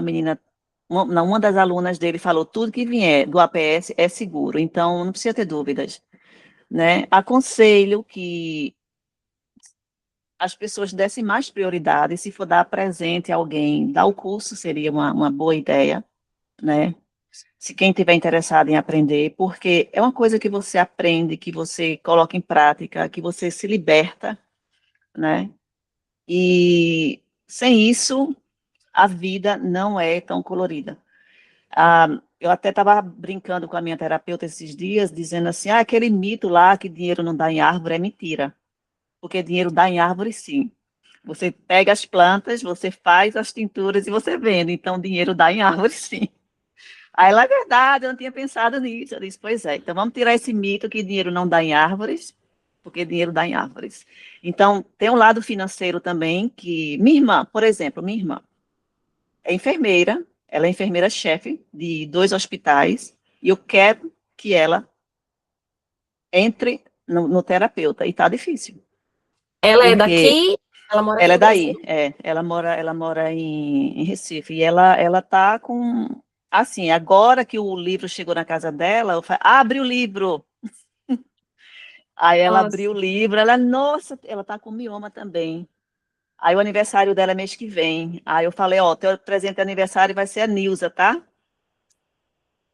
A: uma das alunas dele falou, tudo que vier do APS é seguro, então não precisa ter dúvidas, né? Aconselho que as pessoas dessem mais prioridade, se for dar presente a alguém, dar o curso seria uma boa ideia, né? Se quem tiver interessado em aprender, porque é uma coisa que você aprende, que você coloca em prática, que você se liberta, né? E sem isso, a vida não é tão colorida. Eu até estava brincando com a minha terapeuta esses dias, dizendo assim, aquele mito lá que dinheiro não dá em árvore é mentira, porque dinheiro dá em árvore sim. Você pega as plantas, você faz as tinturas e você vende, então dinheiro dá em árvore sim. Aí ela é verdade, eu não tinha pensado nisso. Eu disse, pois é, então vamos tirar esse mito que dinheiro não dá em árvores, porque dinheiro dá em árvores. Então, tem um lado financeiro também, que minha irmã, por exemplo, minha irmã é enfermeira, ela é enfermeira-chefe de 2 hospitais, e eu quero que ela entre no terapeuta, e tá difícil,
B: Ela é
A: porque
B: daqui, ela mora aqui
A: ela é
B: no Brasil?
A: daí, ela mora em Recife, e ela tá com, assim, agora que o livro chegou na casa dela, eu falei, abre o livro. Aí ela abriu o
B: Nossa.
A: livro, nossa, ela tá com mioma também. Aí o aniversário dela é mês que vem. Aí eu falei, ó, teu presente de aniversário vai ser a Nilza, tá?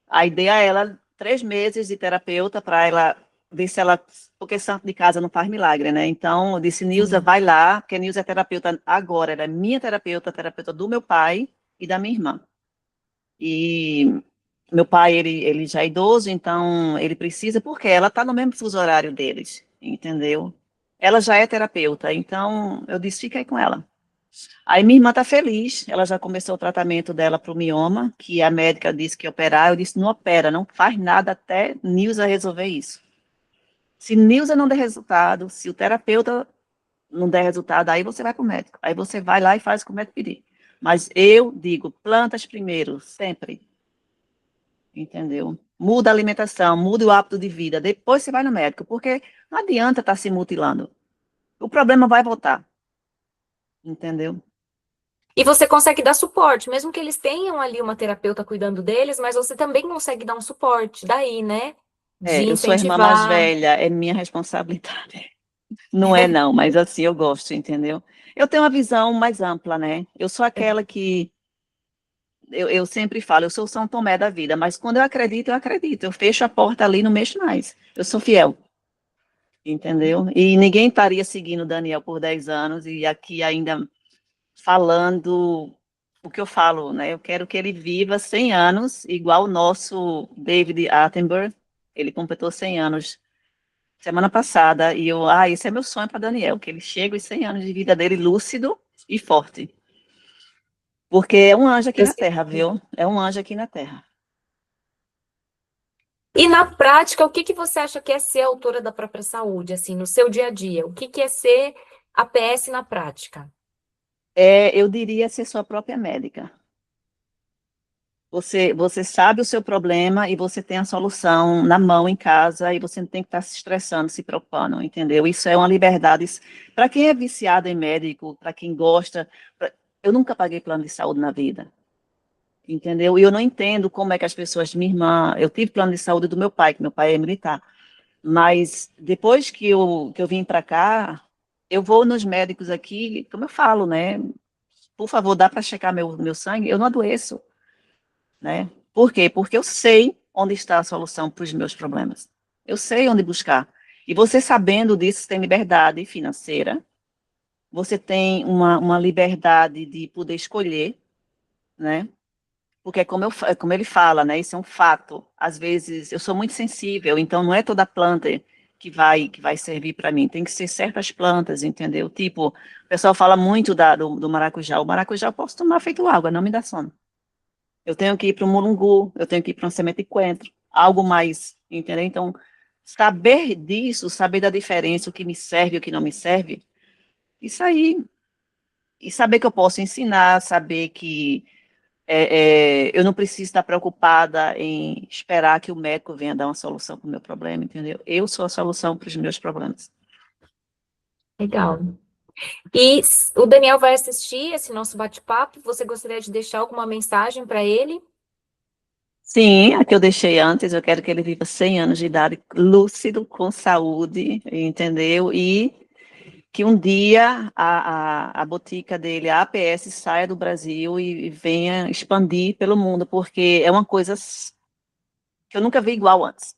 A: Aí dei a ela 3 meses de terapeuta para ela ver se ela, porque santo de casa não faz milagre, né? Então eu disse, Nilza,
B: Sim.
A: vai lá, porque a Nilza é terapeuta agora, ela é minha terapeuta, terapeuta do meu pai e da minha irmã. E meu pai, ele já é idoso, então ele precisa, porque ela está no mesmo fuso horário deles, entendeu? Ela já é terapeuta, então eu disse, fica aí com ela. Aí minha irmã tá feliz, ela já começou o tratamento dela para o mioma, que a médica disse que ia operar, eu disse, não opera, não faz nada até Nilza resolver isso. Se Nilza não der resultado, se o terapeuta não der resultado, aí você vai para o médico, aí você vai lá e faz o que o médico pedir. Mas eu digo, plantas primeiro, sempre, entendeu? Muda a alimentação, muda o hábito de vida, depois você vai no médico, porque não adianta estar se mutilando, o problema vai voltar, entendeu?
B: E você consegue dar suporte, mesmo que eles tenham ali uma terapeuta cuidando deles, mas você também consegue dar um suporte daí, né? De
A: Eu sou a irmã mais
B: incentivar.
A: velha, é minha responsabilidade. Não é não, mas assim, eu gosto, entendeu? Eu tenho uma visão mais ampla, né? Eu sou aquela que, eu sempre falo, eu sou o São Tomé da vida, mas quando eu acredito, eu acredito. Eu fecho a porta ali, não mexo mais. Eu sou fiel, entendeu? E ninguém estaria seguindo o Daniel por 10 anos e aqui ainda falando o que eu falo, né? Eu quero que ele viva 100 anos, igual o nosso David Attenborough. Ele completou 100 anos semana passada, e esse é meu sonho para Daniel, que ele chegue aos 100 anos de vida dele lúcido e forte. Porque é um anjo aqui
B: Eu
A: na
B: sei.
A: Terra, viu? É um anjo aqui na Terra.
B: E na prática, o que que você acha que é ser autora da própria saúde, assim, no seu dia a dia? O que que é ser APS na prática?
A: Eu diria ser sua própria médica. Você sabe o seu problema e você tem a solução na mão em casa e você não tem que estar se estressando, se preocupando, entendeu? Isso é uma liberdade. Para quem é viciado em médico, para quem gosta, eu nunca paguei plano de saúde na vida, entendeu? E eu não entendo como é que as pessoas, minha irmã, eu tive plano de saúde do meu pai, que meu pai é militar, mas depois que eu vim para cá, eu vou nos médicos aqui, como eu falo, né? Por favor, dá para checar meu sangue? Eu não adoeço, né? Por quê? Porque eu sei onde está a solução para os meus problemas. Eu sei onde buscar. E você sabendo disso, você tem liberdade financeira, você tem uma liberdade de poder escolher, né? Porque como ele fala, né? Isso é um fato. Às vezes eu sou muito sensível, então não é toda planta que vai servir para mim. Tem que ser certas plantas, entendeu? Tipo, o pessoal fala muito do maracujá. O maracujá eu posso tomar feito água, não me dá sono. Eu tenho que ir para o mulungu, eu tenho que ir para uma semente de coentro, algo mais, entendeu? Então, saber disso, saber da diferença, o que me serve e o que não me serve, isso aí. E saber que eu posso ensinar, saber que eu não preciso estar preocupada em esperar que o médico venha dar uma solução para o meu problema, entendeu? Eu sou a solução para os meus problemas.
B: Legal. E o Daniel vai assistir esse nosso bate-papo. Você gostaria de deixar alguma mensagem para ele?
A: Sim, a que eu deixei antes, eu quero que ele viva 100 anos de idade, lúcido, com saúde, entendeu? E que um dia a botica dele, a APS, saia do Brasil e venha expandir pelo mundo, porque é uma coisa que eu nunca vi igual antes,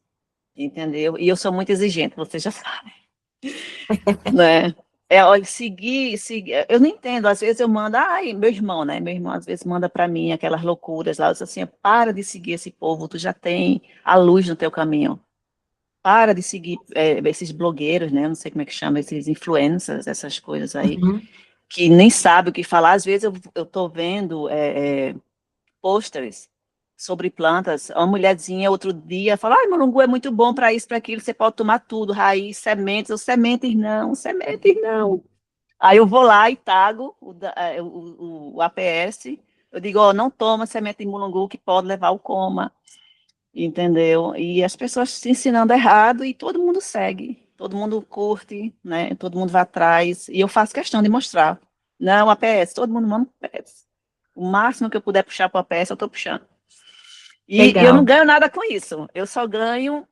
A: entendeu? E eu sou muito exigente, você já sabe. Né? Olha, seguir, eu não entendo, às vezes eu mando, meu irmão, né, meu irmão às vezes manda para mim aquelas loucuras lá, eu digo assim, para de seguir esse povo, tu já tem a luz no teu caminho, para de seguir esses blogueiros, né, eu não sei como é que chama, esses influencers, essas coisas aí,
B: Uhum.
A: que nem sabe o que falar, às vezes eu tô vendo pôsteres sobre plantas. Uma mulherzinha outro dia falou: ai, mulungu é muito bom para isso, para aquilo, você pode tomar tudo, raiz, sementes, ou sementes não, sementes não. Aí eu vou lá e tago o APS, eu digo: ó, não toma semente de mulungu que pode levar ao coma, entendeu? E as pessoas se ensinando errado e todo mundo segue, todo mundo curte, né? Todo mundo vai atrás, e eu faço questão de mostrar. Não, APS, todo mundo manda APS. O máximo que eu puder puxar para o APS, eu estou puxando. E eu não
B: Legal.
A: ganho nada com isso. Eu só ganho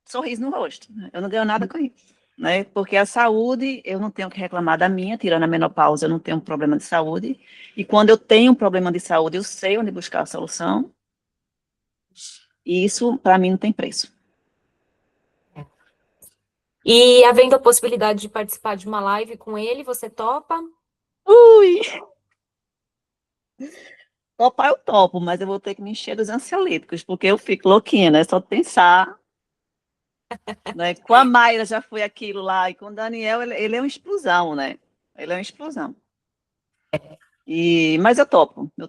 A: sorriso no rosto. Eu não ganho nada com isso. Né? Porque a saúde, eu não tenho que reclamar da minha, tirando a menopausa, eu não tenho um problema de saúde. E quando eu tenho um problema de saúde, eu sei onde buscar a solução. E isso, para mim, não tem preço.
B: E havendo a possibilidade de participar de uma live com ele, você topa?
A: Ui! Topar eu topo, mas eu vou ter que me encher dos ansiolíticos, porque eu fico louquinha, né? Só de pensar. Né? Com a Mayra já foi aquilo lá, e com o Daniel, ele é uma explosão, né? Ele é uma explosão. Mas eu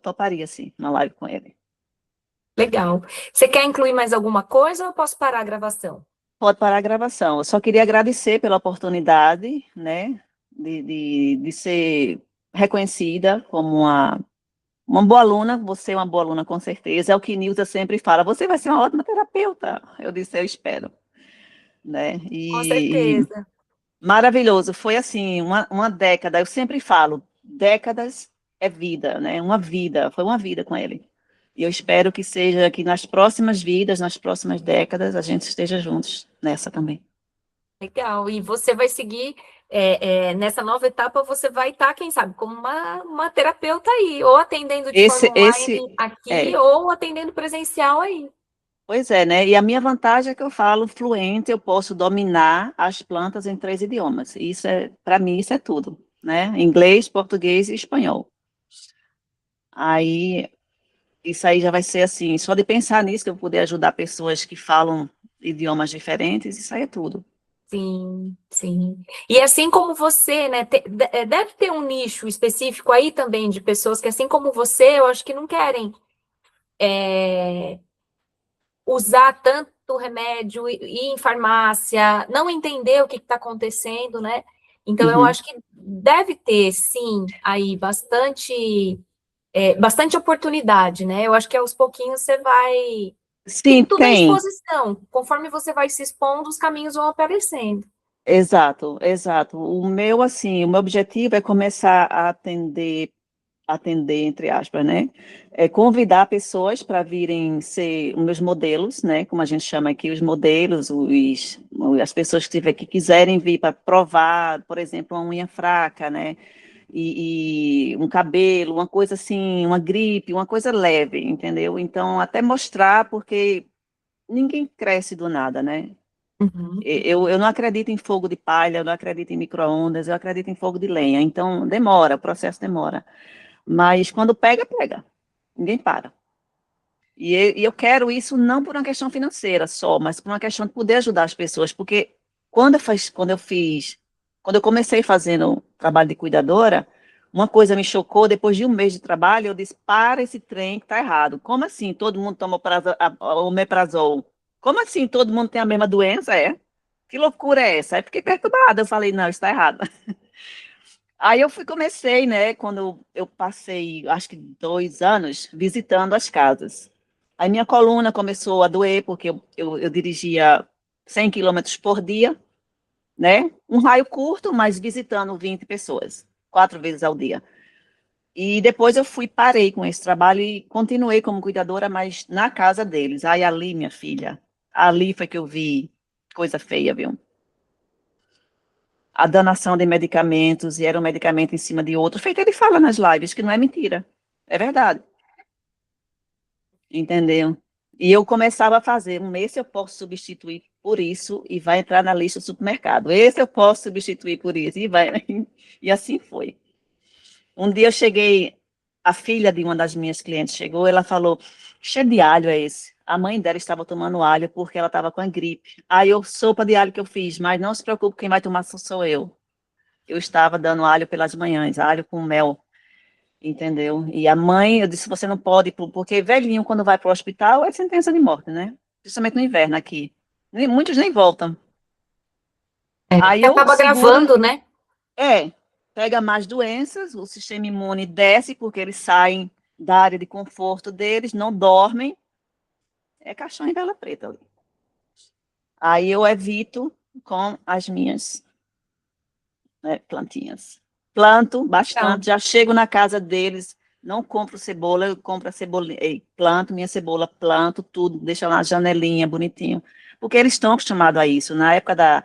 A: toparia, sim, uma live com ele.
B: Legal. Você quer incluir mais alguma coisa ou eu posso parar a gravação?
A: Pode parar a gravação. Eu só queria agradecer pela oportunidade, né, de ser reconhecida como uma boa aluna. Você é uma boa aluna, com certeza. É o que Nilza sempre fala, você vai ser uma ótima terapeuta. Eu disse, eu espero, né,
B: Com
A: e
B: certeza.
A: maravilhoso. Foi assim, uma década, eu sempre falo, décadas é vida, né, uma vida, foi uma vida com ele. E eu espero que seja que nas próximas vidas, nas próximas décadas, a gente esteja juntos nessa também.
B: Legal. E você vai seguir nessa nova etapa, você vai estar, quem sabe, como uma terapeuta aí, ou atendendo de forma
A: Esse
B: online aqui,
A: é,
B: ou atendendo presencial aí.
A: pois é, né? E a minha vantagem é que eu falo fluente, eu posso dominar as plantas em 3 idiomas. Isso é, para mim, isso é tudo, né? Inglês, português e espanhol. Aí, isso aí já vai ser assim, só de pensar nisso, que eu poder ajudar pessoas que falam idiomas diferentes, isso aí é tudo.
B: Sim, sim. E assim como você, né, deve ter um nicho específico aí também de pessoas que, assim como você, eu acho que não querem usar tanto remédio, ir em farmácia, não entender o que está acontecendo, né? Então, eu
A: Uhum.
B: acho que deve ter, sim, aí bastante oportunidade, né? Eu acho que aos pouquinhos você vai.
A: Sim,
B: Tudo é
A: tem.
B: exposição. Conforme você vai se expondo, os caminhos vão aparecendo.
A: Exato, exato. O meu objetivo é começar a atender, entre aspas, né? É convidar pessoas para virem ser os meus modelos, né? Como a gente chama aqui, os modelos, as pessoas que quiserem vir para provar, por exemplo, uma unha fraca, né? E um cabelo, uma coisa assim, uma gripe, uma coisa leve, entendeu? Então, até mostrar, porque ninguém cresce do nada, né?
B: Uhum.
A: Eu não acredito em fogo de palha, eu não acredito em micro-ondas, eu acredito em fogo de lenha. Então, demora, o processo demora. Mas quando pega, pega. Ninguém para. E eu quero isso não por uma questão financeira só, mas por uma questão de poder ajudar as pessoas. Porque quando eu comecei fazendo trabalho de cuidadora, uma coisa me chocou, depois de um mês de trabalho, eu disse, para esse trem que está errado. Como assim todo mundo toma omeprazol? Como assim todo mundo tem a mesma doença? É? Que loucura é essa? Aí fiquei perturbada, eu falei, não, está errado. Aí comecei, né, quando eu passei, acho que 2 anos, visitando as casas. Aí minha coluna começou a doer, porque eu dirigia 100 quilômetros por dia, né? Um raio curto, mas visitando 20 pessoas, 4 vezes ao dia. E depois parei com esse trabalho e continuei como cuidadora, mas na casa deles. Aí ali, minha filha, ali foi que eu vi coisa feia, viu? A danação de medicamentos, e era um medicamento em cima de outro, feito ele fala nas lives, que não é mentira, é verdade, entendeu? E eu começava a fazer, esse eu posso substituir por isso, e vai entrar na lista do supermercado, esse eu posso substituir por isso, e vai, e assim foi. Um dia eu cheguei, a filha de uma das minhas clientes chegou, ela falou, cheio de alho é esse? A mãe dela estava tomando alho porque ela estava com a gripe. Aí sopa de alho que eu fiz, mas não se preocupe, quem vai tomar sou eu. Eu estava dando alho pelas manhãs, alho com mel, entendeu? E a mãe, eu disse, você não pode, porque velhinho, quando vai para o hospital, é sentença de morte, né? Principalmente no inverno aqui. Muitos nem voltam. Aí
B: Você
A: eu
B: acaba
A: seguro,
B: gravando, né?
A: é, pega mais doenças, o sistema imune desce, porque eles saem da área de conforto deles, não dormem, é caixão em vela preta ali. Aí eu evito com as minhas, né, plantinhas. Planto
B: Legal.
A: bastante, já chego na casa deles, não compro cebola, eu compro a cebolinha, planto minha cebola, planto tudo, deixo lá na janelinha, bonitinho. Porque eles estão acostumados a isso. Na época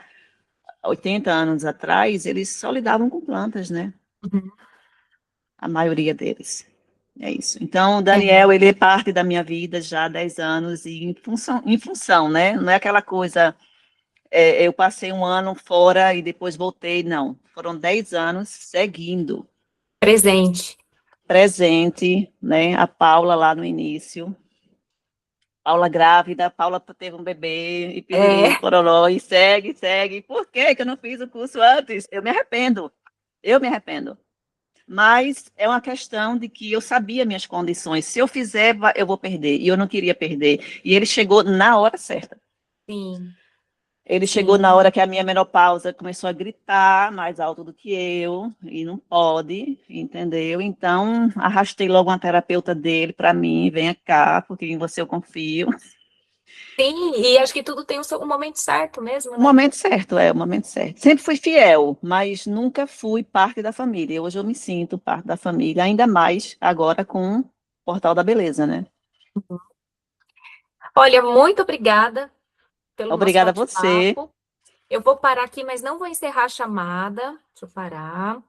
A: 80 anos atrás, eles só lidavam com plantas, né?
B: Uhum.
A: A maioria deles. É isso. Então, o
B: É,
A: Daniel, ele é parte da minha vida já há 10 anos, e em função, né? Não é aquela coisa, eu passei um ano fora e depois voltei, não. Foram 10 anos seguindo,
B: presente.
A: presente, né? A Paula lá no início. Paula grávida, Paula teve um bebê, e piriri,
B: É,
A: pororó, e segue. Por que eu não fiz o curso antes? Eu me arrependo. Eu me arrependo. Mas é uma questão de que eu sabia minhas condições. Se eu fizer, eu vou perder. E eu não queria perder. E ele chegou na hora certa.
B: Sim,
A: Ele chegou na
B: sim.
A: hora que a minha menopausa começou a gritar mais alto do que eu, e não pode, entendeu? Então, arrastei logo uma terapeuta dele para mim, venha cá, porque em você eu confio.
B: Sim, e acho que tudo tem o momento certo mesmo,
A: O
B: né?
A: momento certo, é o momento certo. Sempre fui fiel, mas nunca fui parte da família. Hoje eu me sinto parte da família, ainda mais agora com o Portal da Beleza, né?
B: Olha, muito obrigada pelo nosso
A: Obrigada a você.
B: bate-papo. Eu vou parar aqui, mas não vou encerrar a chamada. Deixa eu parar.